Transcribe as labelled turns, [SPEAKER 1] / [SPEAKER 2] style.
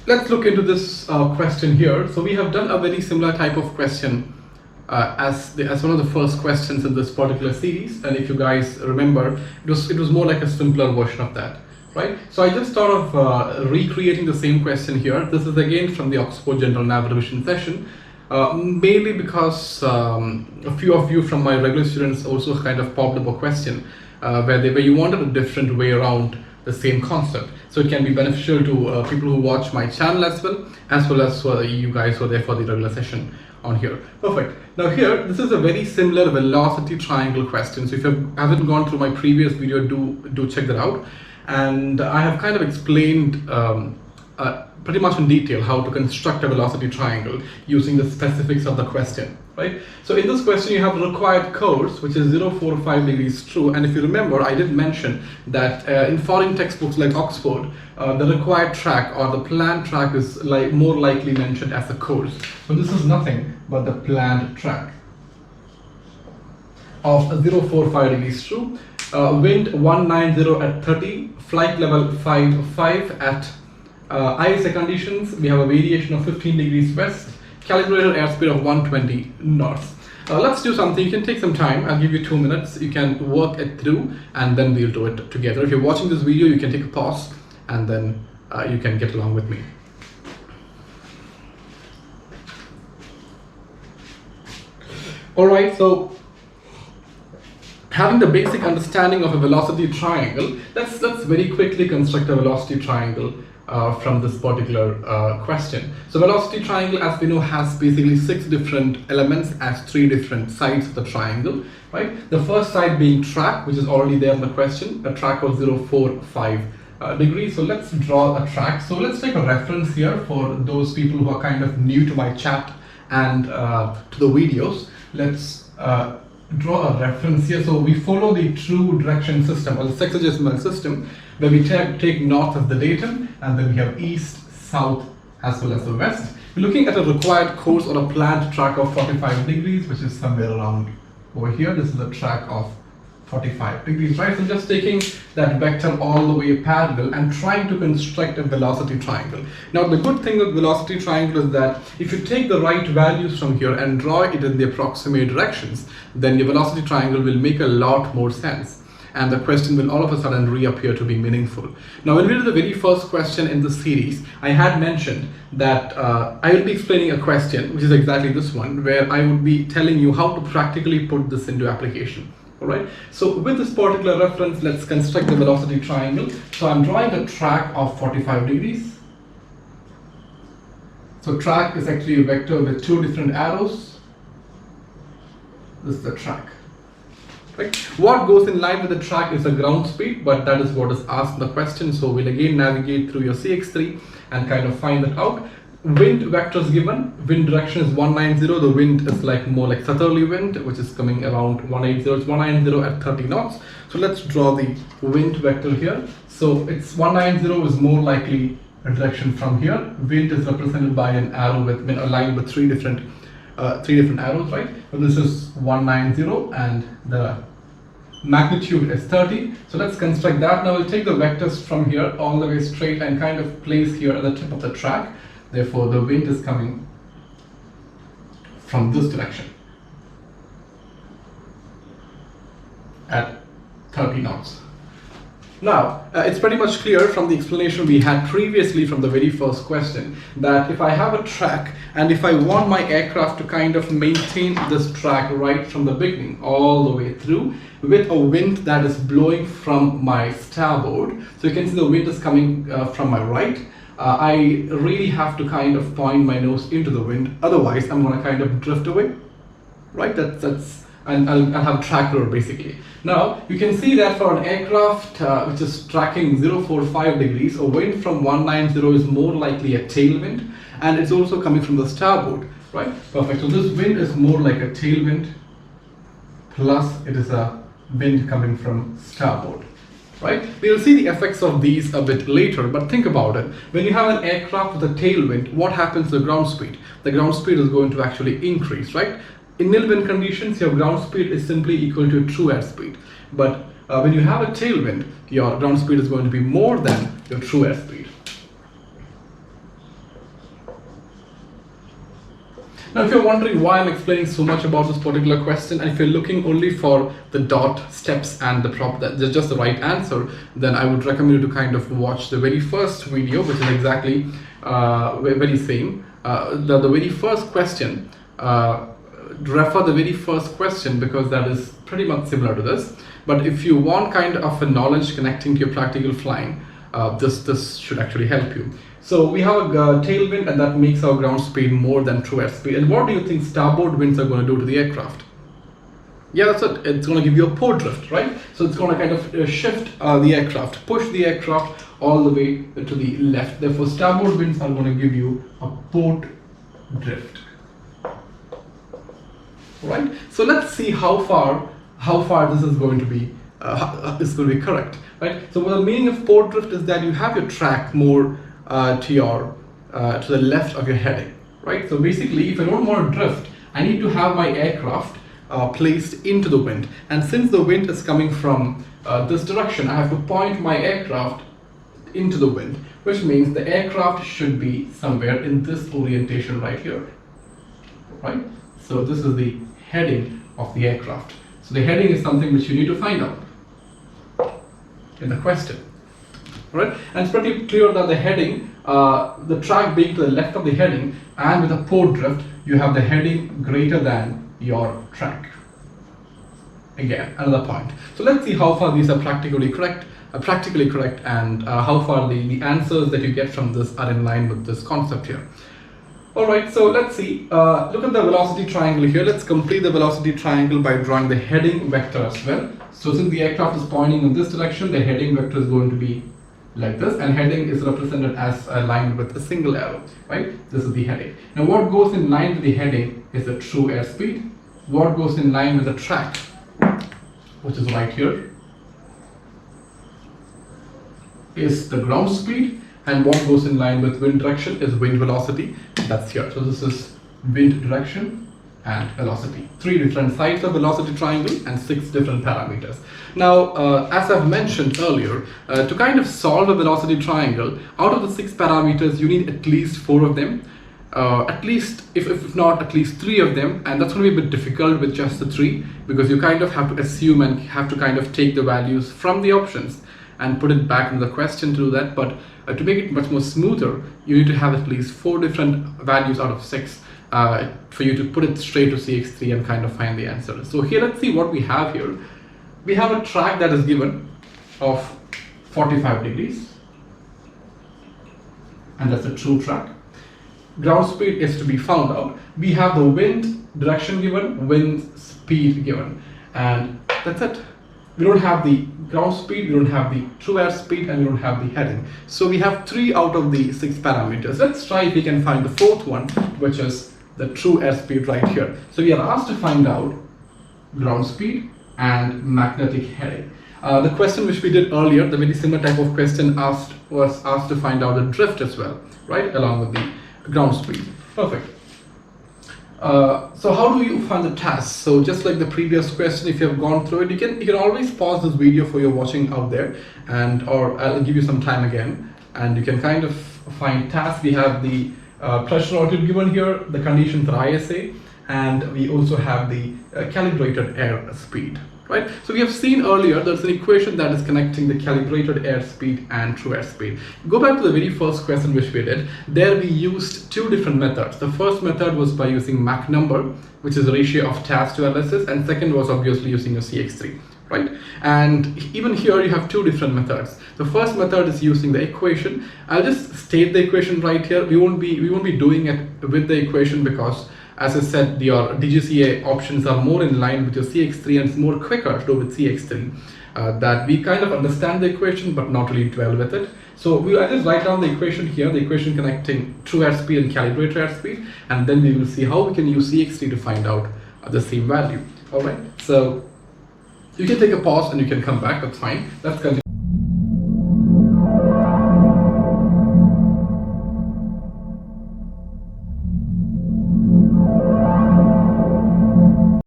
[SPEAKER 1] let's look into this question here. So we have done a very similar type of question as one of the first questions in this particular series, and if you guys remember, it was more like a simpler version of that, right? So I just thought of recreating the same question here. This is again from the Oxford General Navigation session, mainly because a few of you from my regular students also kind of popped up a question where you wanted a different way around the same concept. So it can be beneficial to people who watch my channel as well as you guys who are there for the regular session on here. Perfect. Now here, this is a very similar velocity triangle question. So if you haven't gone through my previous video, do check that out. And I have kind of explained pretty much in detail how to construct a velocity triangle using the specifics of the question, right? So in this question, you have the required course, which is 045 degrees true. And if you remember, I did mention that in foreign textbooks like Oxford, the required track or the planned track is more likely mentioned as a course. So this is nothing but the planned track of 045 degrees true. Wind 190 at 30, flight level 55 at ISA conditions. We have a variation of 15 degrees west, calibrated airspeed of 120 knots. Let's do something. You can take some time. I'll give you 2 minutes. You can work it through and then we'll do it together. If you're watching this video, you can take a pause and then you can get along with me. All right, so having the basic understanding of a velocity triangle, let's very quickly construct a velocity triangle from this particular question. So velocity triangle, as we know, has basically 6 different elements as 3 different sides of the triangle, right? The first side being track, which is already there in the question, a track of 045 degrees. So let's draw a track. So let's take a reference here for those people who are kind of new to my chat and to the videos. Let's draw a reference here. So we follow the true direction system or the sexagesimal system, where we take north as the datum and then we have east, south as well as the west. We're looking at a required course or a planned track of 45 degrees, which is somewhere around over here. This is a track of 45 degrees, right? So just taking that vector all the way parallel and trying to construct a velocity triangle. Now the good thing with velocity triangle is that if you take the right values from here and draw it in the approximate directions, then your velocity triangle will make a lot more sense. And the question will all of a sudden reappear to be meaningful. Now, when we did the very first question in the series, I had mentioned that I will be explaining a question, which is exactly this one, where I would be telling you how to practically put this into application. All right. So with this particular reference, let's construct the velocity triangle. So I'm drawing a track of 45 degrees. So track is actually a vector with 2 different arrows. This is the track. Right. What goes in line with the track is the ground speed, but that is what is asked in the question. So we'll again navigate through your CX3 and kind of find that out. Wind vectors given. Wind direction is 190. The wind is more like southerly wind, which is coming around 180. It's 190 at 30 knots. So let's draw the wind vector here. So it's 190 is more likely a direction from here. Wind is represented by an arrow with aligned with three different arrows, right? So this is 190 and the magnitude is 30. So let's construct that. Now we'll take the vectors from here all the way straight and kind of place here at the tip of the track. Therefore, the wind is coming from this direction at 30 knots. Now, it's pretty much clear from the explanation we had previously from the very first question that if I have a track and if I want my aircraft to kind of maintain this track right from the beginning all the way through with a wind that is blowing from my starboard, so you can see the wind is coming from my right, I really have to kind of point my nose into the wind, otherwise I'm going to kind of drift away, right? And I'll have track error basically. Now you can see that for an aircraft which is tracking 045 degrees, a wind from 190 is more likely a tailwind, and it's also coming from the starboard, right? Perfect. So this wind is more like a tailwind, plus it is a wind coming from starboard, right? We'll see the effects of these a bit later, but think about it. When you have an aircraft with a tailwind, what happens to the ground speed? The ground speed is going to actually increase, right? In nil wind conditions, your ground speed is simply equal to true airspeed. But when you have a tailwind, your ground speed is going to be more than your true airspeed. Now, if you're wondering why I'm explaining so much about this particular question, and if you're looking only for the dot steps and just the right answer, then I would recommend you to kind of watch the very first video, which is exactly very same. The very first question, refer the very first question, because that is pretty much similar to this. But if you want kind of a knowledge connecting to your practical flying, this should actually help you. So we have a tailwind, and that makes our ground speed more than true airspeed. And what do you think starboard winds are going to do to the aircraft? Yeah, that's it. It's going to give you a port drift, right? So it's going to kind of shift the aircraft, push the aircraft all the way to the left. Therefore, starboard winds are going to give you a port drift. Right? So let's see how far this is going to be correct, right? So what the meaning of port drift is that you have your track more to the left of your heading, right? So basically, if I don't want to drift, I need to have my aircraft placed into the wind, and since the wind is coming from this direction, I have to point my aircraft into the wind, which means the aircraft should be somewhere in this orientation right here, right? So this is the heading of the aircraft. So the heading is something which you need to find out in the question. Right? And it's pretty clear that the heading, the track being to the left of the heading, and with a port drift, you have the heading greater than your track. Again, another point. So let's see how far these are practically correct, and how far the answers that you get from this are in line with this concept here. Alright, so let's see. Look at the velocity triangle here. Let's complete the velocity triangle by drawing the heading vector as well. So since the aircraft is pointing in this direction, the heading vector is going to be like this, and heading is represented as a line with a single arrow, right? This is the heading. Now what goes in line with the heading is the true airspeed. What goes in line with the track, which is right here, is the ground speed, and what goes in line with wind direction is wind velocity. That's here. So this is wind direction and velocity. 3 different sides of velocity triangle and 6 different parameters. Now, as I've mentioned earlier, to kind of solve a velocity triangle, out of the 6 parameters, you need at least 4 of them. At least, if not at least 3 of them, and that's going to be a bit difficult with just the 3, because you kind of have to assume and have to kind of take the values from the options and put it back in the question to do that. But to make it much more smoother, you need to have at least 4 different values out of 6 for you to put it straight to CX3 and kind of find the answer. So here, let's see what we have here. We have a track that is given of 45 degrees, and that's a true track. Ground speed is to be found out. We have the wind direction given, wind speed given, and that's it. We don't have the ground speed, we don't have the true airspeed, and we don't have the heading. So we have 3 out of the 6 parameters. Let's try if we can find the 4th one, which is the true airspeed right here. So we are asked to find out ground speed and magnetic heading. The question which we did earlier, the very similar type of question was asked to find out the drift as well, right, along with the ground speed. Perfect. So how do you find the task? So just like the previous question, if you have gone through it, you can always pause this video for your watching out there, or I'll give you some time again, and you can kind of find tasks. We have the pressure altitude given here, the conditions are ISA, and we also have the calibrated air speed. Right? So we have seen earlier there's an equation that is connecting the calibrated airspeed and true airspeed. Go back to the very first question which we did. There we used 2 different methods. The first method was by using Mach number, which is the ratio of task to LSS, and second was obviously using a CX3. Right? And even here you have 2 different methods. The first method is using the equation. I'll just state the equation right here. We won't be doing it with the equation because, as I said, your DGCA options are more in line with your CX3, and it's more quicker to do with CX3. That we kind of understand the equation but not really dwell with it. So I just write down the equation here, the equation connecting true airspeed and calibrated airspeed, and then we will see how we can use CX3 to find out the same value. Alright, so you can take a pause and you can come back, that's fine. Let's continue.